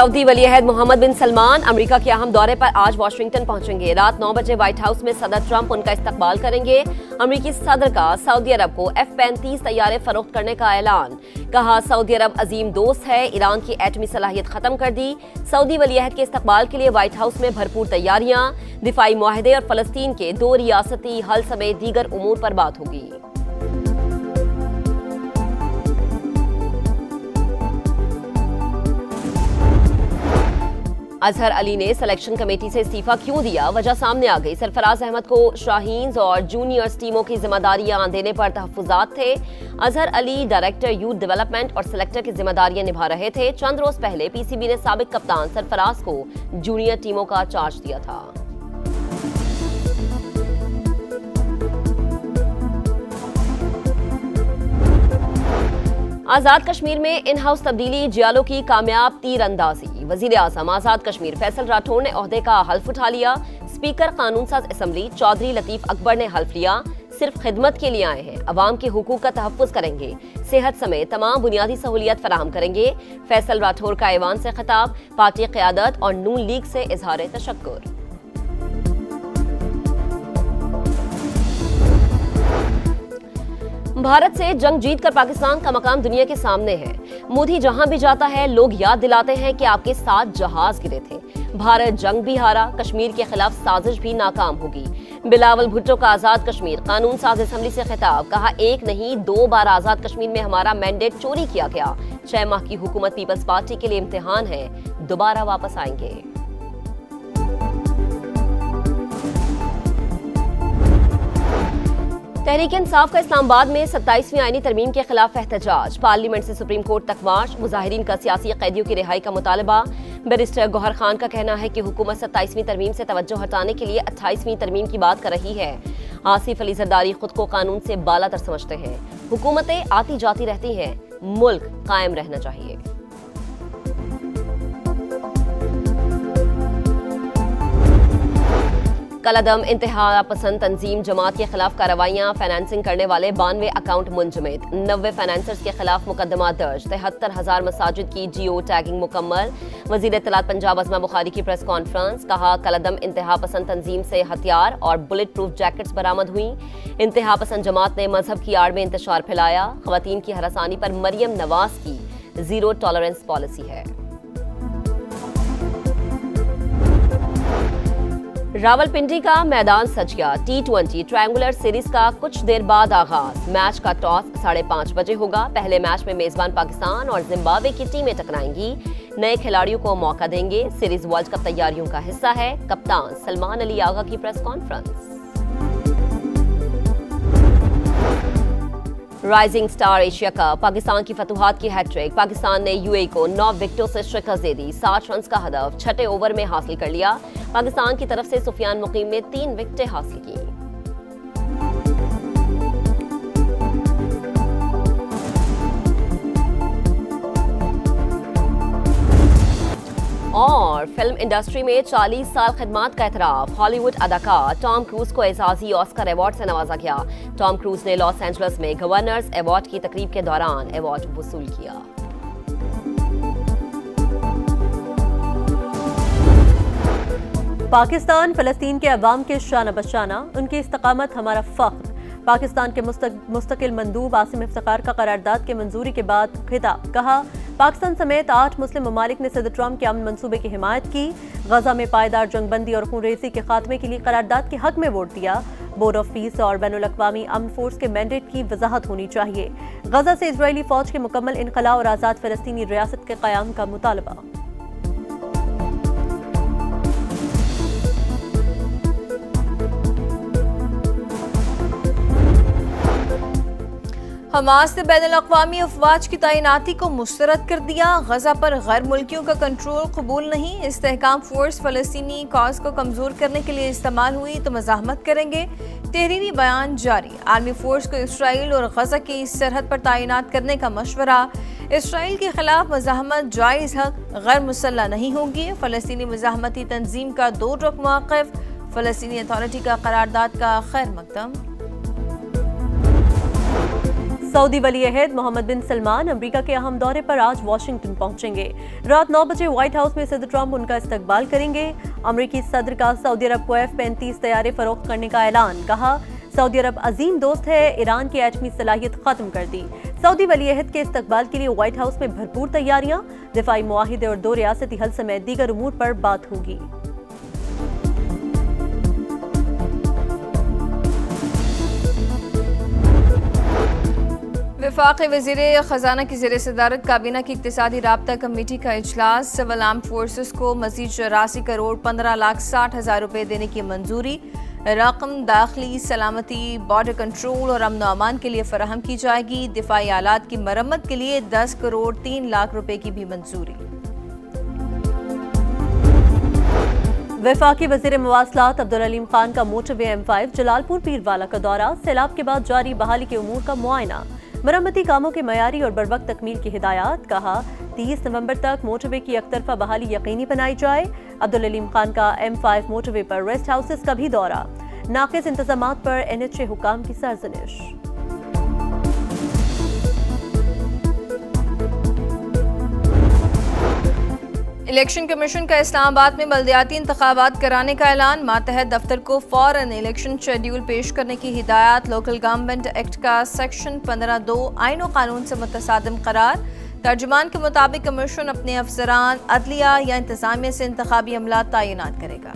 Saudi वली-अहद Mohammad बिन Salman America के अहम दौरे पर आज वाशिंगटन पहुंचेंगे। रात 9 बजे व्हाइट हाउस में सदर ट्रंप उनका इस्तकबाल करेंगे। अमेरिकी सदर का सऊदी अरब को F-35 तैयारे फरोख्त करने का ऐलान। कहा, सऊदी अरब अजीम दोस्त है, ईरान की एटमी सलाहियत खत्म कर दी। सऊदी वली-अहद के इस्तकबाल के लिए व्हाइट हाउस में भरपूर तैयारियां। दिफाई मुआहदे और फलस्तीन के 2 रियासती हल समेत दीगर उमूर पर बात होगी। अजहर अली ने सिलेक्शन कमेटी से इस्तीफा क्यों दिया, वजह सामने आ गई। सरफराज अहमद को शाहीन्स और जूनियर्स टीमों की जिम्मेदारियां देने पर तहफ्फुजात थे। Azhar Ali director youth development और सिलेक्टर की जिम्मेदारियां निभा रहे थे। चंद रोज पहले पीसीबी ने साबिक कप्तान सरफराज को जूनियर टीमों का चार्ज दिया था। आजाद कश्मीर में इन हाउस तब्दीली जियालो की कामयाब तीरंदाजी। वजीर आजम आजाद कश्मीर फैसल राठौर ने ओहदे का हल्फ उठा लिया। स्पीकर कानून साज असम्बली चौधरी लतीफ अकबर ने हल्फ लिया। सिर्फ खिदमत के लिए आए हैं, अवाम के हुकूक का तहफ़्फ़ुज़ करेंगे, सेहत समेत तमाम बुनियादी सहूलियत फराहम करेंगे। फैसल राठौर का ऐवान से खिताब, पार्टी क़यादत और नून लीग से इजहार तशक्कुर। भारत से जंग जीतकर पाकिस्तान का मकाम दुनिया के सामने है। मोदी जहां भी जाता है लोग याद दिलाते हैं कि आपके 7 जहाज गिरे थे। भारत जंग भी हारा, कश्मीर के खिलाफ साजिश भी नाकाम होगी। बिलावल भुट्टो का आजाद कश्मीर कानून साज असम्बली से खिताब। कहा, 1 नहीं 2 बार आजाद कश्मीर में हमारा मैंडेट चोरी किया गया। 6 माह की हुकूमत पीपल्स पार्टी के लिए इम्तिहान है, दोबारा वापस आएंगे। तहरीक इंसाफ का इस्लामाबाद में 27वीं आईनी तरमीम के खिलाफ एहतजाज। पार्लियामेंट से सुप्रीम कोर्ट तक मार्च। मुजाहिरीन का सियासी कैदियों की रिहाई का मुतालबा। बैरिस्टर गौहर खान का कहना है कि हुकूमत 27वीं तरमीम से तवज्जो हटाने के लिए 28वीं तरमीम की बात कर रही है। आसिफ अली जरदारी खुद को कानून से बालातर समझते हैं। हुकूमतें आती जाती रहती हैं, मुल्क कायम रहना चाहिए। कलअदम इंतहा पसंद तंजीम जमात के खिलाफ कार्रवाइयां। फाइनेंसिंग करने वाले 92 अकाउंट मुंजमद। 90 फाइनेंसर्स के खिलाफ मुकदमा दर्ज। 73,000 मसाजिद की जियो टैगिंग मुकम्मल। वजीर इत्तलात पंजाब अज़मा बुखारी की प्रेस कॉन्फ्रेंस। कहा, कलअदम इंतहा पसंद तंजीम से हथियार और बुलेट प्रूफ जैकेट्स बरामद हुई। इंतहा पसंद जमात ने मजहब की आड़ में इंतशार फैलाया। खवातीन की हरासानी पर मरियम नवाज की 0 टॉलरेंस पॉलिसी है। रावलपिंडी का मैदान सज गया। T20 ट्रायंगुलर सीरीज का कुछ देर बाद आगाज। मैच का टॉस 5:30 बजे होगा। पहले मैच में मेजबान पाकिस्तान और जिम्बाब्वे की टीमें टकराएंगी। नए खिलाड़ियों को मौका देंगे। सीरीज वर्ल्ड कप तैयारियों का हिस्सा है। कप्तान सलमान अली आगा की press conference. Rising star Asia cup Pakistan की फतुहात की हैट्रिक। पाकिस्तान ने यूएई को 9 विकेटों से शिकस्त दे दी। 60 रन का हदफ 6ठे ओवर में हासिल कर लिया। पाकिस्तान की तरफ से सुफियान मुकीम ने 3 विकेटें हासिल की। और फिल्म इंडस्ट्री में 40 साल खिदमत का एतराफ। हॉलीवुड अदाकार टॉम क्रूज को एजाजी ऑस्कर अवार्ड से नवाजा गया। टॉम क्रूज ने लॉस एंजलिस में गवर्नर्स अवार्ड की तकरीब के दौरान अवार्ड वसूल किया। पाकिस्तान फलस्तीन के अवाम के शाना बशाना, उनकी इस्तकामत हमारा फख्र। पाकिस्तान के मुस्तकिल मंदूब आसिम इफ्तिखार का करारदाद के मंजूरी के बाद खिताब। कहा, पाकिस्तान समेत 8 मुस्लिम ममालिक ने सदर ट्रंप के अमन मंसूबे की हिमायत की। गजा में पायदार जंगबंदी और खूनरेजी के खात्मे के लिए करारदाद के हक में वोट दिया। बोर्ड ऑफ पीस और बैनुल-अक़वामी अमन फोर्स के मैंडेट की वजाहत होनी चाहिए। गजा से इजरायली फौज के मुकम्मल इनखला और आज़ाद फ़लस्तीनी रियासत के क़याम का मुतालबा। हमास ने बैनुल-अक़वामी अफ़वाज की तैनाती को मुस्तरद कर दिया। गजा पर गैर मुल्कियों का कंट्रोल कबूल नहीं। इस्तेहकाम फोर्स फ़लस्तीनी कॉज को कमज़ोर करने के लिए इस्तेमाल हुई तो मज़ाहमत करेंगे। तहरीरी बयान जारी। आर्मी फोर्स को इसराइल और गजा की सरहद पर तैनात करने का मशवरा। इसराइल के खिलाफ मज़ाहमत जायज़ हक गैर मुसल्लह नहीं होगी। फ़लस्तीनी मज़ाहमती तंजीम का 2 रुख मौक़िफ़। फ़लस्तीनी अथॉरिटी का करारदाद का खैर मकदम। सऊदी वली अहद मोहम्मद बिन सलमान अमेरिका के अहम दौरे पर आज वाशिंगटन पहुंचेंगे। रात 9 बजे व्हाइट हाउस में सदर ट्रंप उनका इस्तकबाल करेंगे। अमेरिकी सदर का सऊदी अरब को F-35 तैयारे फरोख्त करने का ऐलान। कहा, सऊदी अरब अजीम दोस्त है, ईरान की एटमी सलाहियत खत्म कर दी। सऊदी वली अहद के इस्तकबाल के लिए व्हाइट हाउस में भरपूर तैयारियां। दिफाई मुआहिदे और 2 रियासती हल समेत दीगर उमूर पर बात होगी। वफाकी वज़ीर ख़जाना की ज़ेर सदारत काबीना की इक़्तिसादी राब्ता कमेटी का इजलास। सिविल आर्म्ड फोर्सेस को मज़ीद 84 करोड़ 15,60,000 रुपए देने की मंजूरी। रकम दाखिली सलामती, बॉर्डर कंट्रोल और अमन अमान के लिए फराहम की जाएगी। दिफाई आलात की मरम्मत के लिए 10 करोड़ 3 लाख रुपए की भी मंजूरी। वफाकी वज़ीर मवासलात अब्दुल अलीम खान का मोटरवे M5 जलालपुर पीरवाला का दौरा। सैलाब के बाद जारी बहाली के उमूर का मुआयना। मरम्मती कामों के मयारी और बरवक्त तकमील की हिदायत। कहा, 30 नवंबर तक मोटरवे की एकतरफा बहाली यकीनी बनाई जाए। अब्दुल अलीम खान का M5 मोटरवे पर रेस्ट हाउसेस का भी दौरा। नाक़िस इंतजामात पर NHA हुकाम की सरजनिश। इलेक्शन कमीशन का इस्लामाबाद में बल्दियाती इंतखाबात कराने का ऐलान। मातहत दफ्तर को फौरन इलेक्शन शेड्यूल पेश करने की हिदायत। लोकल गवर्नमेंट एक्ट का सेक्शन 15(2) आईन और कानून से मुतसादिम करार। तर्जुमान के मुताबिक कमीशन अपने अफसरान अदलिया या इंतजामिया से इंतखाबी अमला तैनात करेगा।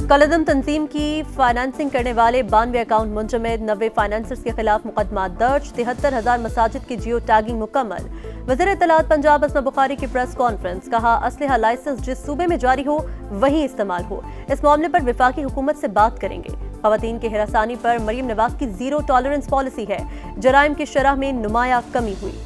कलदम तंजीम की फाइनेंसिंग करने वाले 92 अकाउंट मुंजमद। 90 फाइनेंसर्स के खिलाफ मुकदमा दर्ज। 73,000 मसाजिद की जियो टैगिंग मुकम्मल। वज़ीर इत्तलात पंजाब अस्मा बुखारी की प्रेस कॉन्फ्रेंस। कहा, असलहा लाइसेंस जिस सूबे में जारी हो वहीं इस्तेमाल हो। इस मामले पर वफाकी हुकूमत से बात करेंगे। ख़वातीन की हिरासानी पर मरीम नवाज की जीरो टॉलरेंस पॉलिसी है। जराइम की शरह में नुमाया कमी हुई।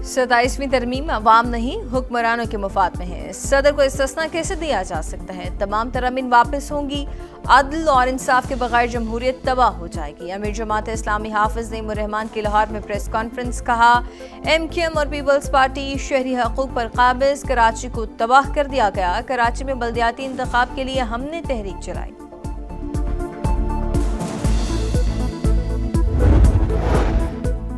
27वीं तरमीम अवाम नहीं हुक्मरानों के मुफाद में है। सदर को इस्तिस्ना कैसे दिया जा सकता है? तमाम तरमीम वापस होंगी। अदल और इंसाफ के बगैर जमहूरियत तबाह हो जाएगी। अमीर जमात इस्लामी हाफिज नईमुर रहमान की लाहौर में प्रेस कॉन्फ्रेंस। कहा, MQM और पीपल्स पार्टी शहरी हकूक पर काबिज। कराची को तबाह कर दिया गया। कराची में बल्दियाती इंतखाब के लिए हमने तहरीक चलाई।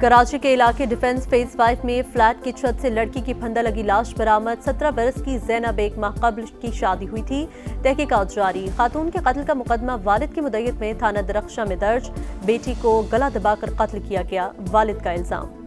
कराची के इलाके डिफेंस फेज 5 में फ्लैट की छत से लड़की की फंदा लगी लाश बरामद। 17 बरस की ज़ैनब 1 माह कब्ल की शादी हुई थी। तहकीकात जारी। खातून के कत्ल का मुकदमा वालिद की मुद्दत में थाना दरख्शा में दर्ज। बेटी को गला दबाकर कत्ल किया गया, वालिद का इल्जाम।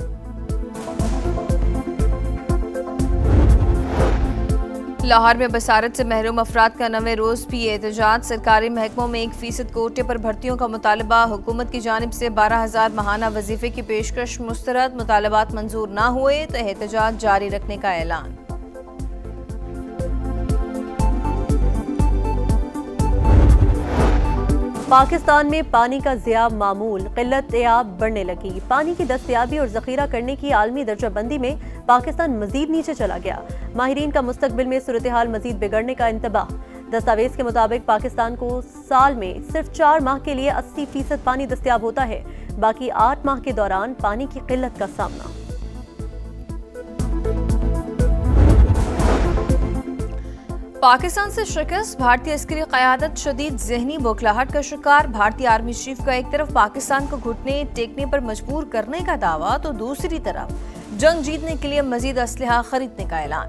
लाहौर में बसारत से महरूम अफराद का 9वें रोज भी एहतजाज। सरकारी महकमों में 1% कोटे पर भर्तियों का मुतालबा। हुकूमत की जानिब से 12,000 माहाना वजीफे की पेशकश मुस्तरद। मुतालबात मंजूर न हुए तो एहतजाज जारी रखने का ऐलान। पाकिस्तान में पानी का ज़िया मामूल। किल्लत आब बढ़ने लगी। पानी की दस्तयाबी और जखीरा करने की आलमी दर्जाबंदी में पाकिस्तान मजीद नीचे चला गया। माहिरीन का मुस्तकबिल में सूरत हाल मजीद बिगड़ने का इंतबाह। दस्तावेज के मुताबिक पाकिस्तान को साल में सिर्फ 4 माह के लिए 80% पानी दस्तयाब होता है। बाकी 8 माह के दौरान पानी की किल्लत का सामना। पाकिस्तान से शिकस्त। भारतीय अस्करी क़यादत शदीद ज़हनी बौखलाहट का शिकार। भारतीय आर्मी चीफ का एक तरफ पाकिस्तान को घुटने टेकने पर मजबूर करने का दावा तो दूसरी तरफ जंग जीतने के लिए मजीद असलहा खरीदने का ऐलान।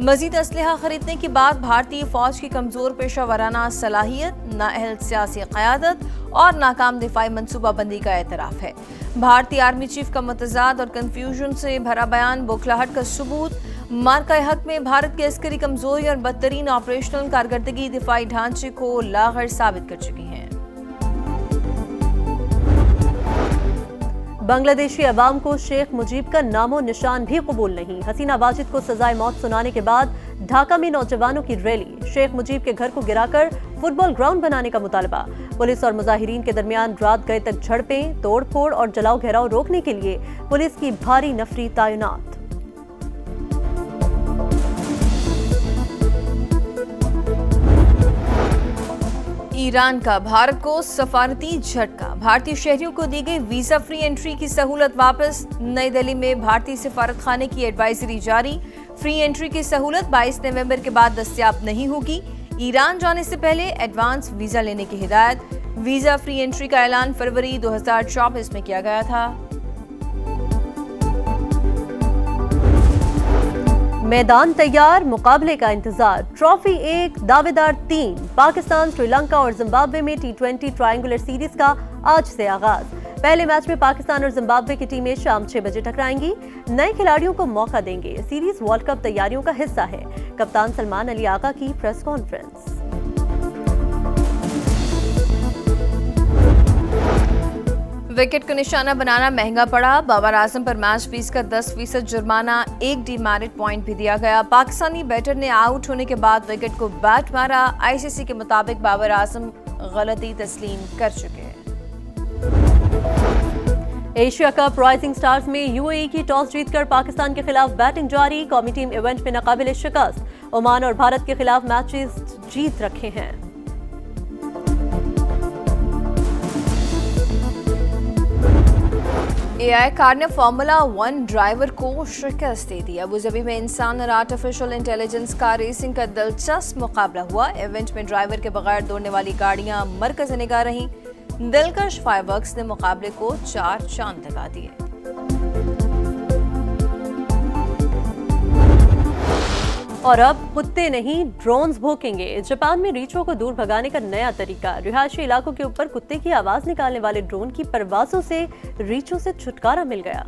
मजीद असलहा खरीदने की बात भारतीय फौज की कमजोर पेशा सलाहियत, नाअहल सियासी क़यादत और नाकाम दिफाई मनसूबाबंदी का एतराफ़ है। भारतीय आर्मी चीफ का मुतज़ाद और कन्फ्यूजन से भरा बयान बौखलाहट का सबूत। मार्का हक में भारत की अस्करी कमजोरी और बदतरीन ऑपरेशनल कारकर्दगी दिफाई ढांचे को लाग़र साबित कर चुकी है। बांग्लादेशी अवाम को शेख मुजीब का नामो निशान भी कबूल नहीं। हसीना वाजिद को सजाए मौत सुनाने के बाद ढाका में नौजवानों की रैली। शेख मुजीब के घर को गिराकर फुटबॉल ग्राउंड बनाने का मुतालबा। पुलिस और मुजाहिरीन के दरमियान रात गए तक झड़पें, तोड़फोड़ और जलाओ घेराव रोकने के लिए पुलिस की भारी नफरी तैनात। ईरान का भारत को सफारती झटका। भारतीय शहरियों को दी गई वीजा फ्री एंट्री की सहूलत वापस। नई दिल्ली में भारतीय सिफारत खाने की एडवाइजरी जारी। फ्री एंट्री की सहूलत 22 नवंबर के बाद दस्तयाब नहीं होगी। ईरान जाने से पहले एडवांस वीजा लेने की हिदायत। वीजा फ्री एंट्री का ऐलान फरवरी 2024 में किया गया था। मैदान तैयार, मुकाबले का इंतजार। ट्रॉफी 1, दावेदार 3। पाकिस्तान, श्रीलंका और जिम्बाब्वे में T20 ट्रायंगुलर सीरीज का आज से आगाज। पहले मैच में पाकिस्तान और जिम्बाब्वे की टीमें शाम 6 बजे टकराएंगी। नए खिलाड़ियों को मौका देंगे। सीरीज वर्ल्ड कप तैयारियों का हिस्सा है। कप्तान सलमान अली आगा की प्रेस कॉन्फ्रेंस। विकेट को निशाना बनाना महंगा पड़ा। बाबर आजम पर मैच फीस का 10% जुर्माना, 1 डीमेरिट पॉइंट भी दिया गया। पाकिस्तानी बैटर ने आउट होने के बाद विकेट को बैट मारा। आईसीसी के मुताबिक बाबर आजम गलती तस्लीम कर चुके हैं। एशिया कप राइजिंग स्टार्स में यूएई की टॉस जीतकर पाकिस्तान के खिलाफ बैटिंग जारी। कौमी टीम इवेंट में नाकाबिले शिकस्त। ओमान और भारत के खिलाफ मैचेस जीत रखे हैं। एआई कार ने फार्मूला 1 ड्राइवर को शिकस्त दे दी। अबूधाबी में इंसान और आर्टिफिशियल इंटेलिजेंस कार रेसिंग का दिलचस्प मुकाबला हुआ। इवेंट में ड्राइवर के बगैर दौड़ने वाली गाड़ियां मरकज़ निगाह रहीं। दिलकश फायरवर्क्स ने मुकाबले को 4 चांद लगा दिए। और अब कुत्ते नहीं, ड्रोन्स भौंकेंगे। जापान में रीछों को दूर भगाने का नया तरीका। रिहायशी इलाकों के ऊपर कुत्ते की आवाज निकालने वाले ड्रोन की परवाजों से रीछों से छुटकारा मिल गया।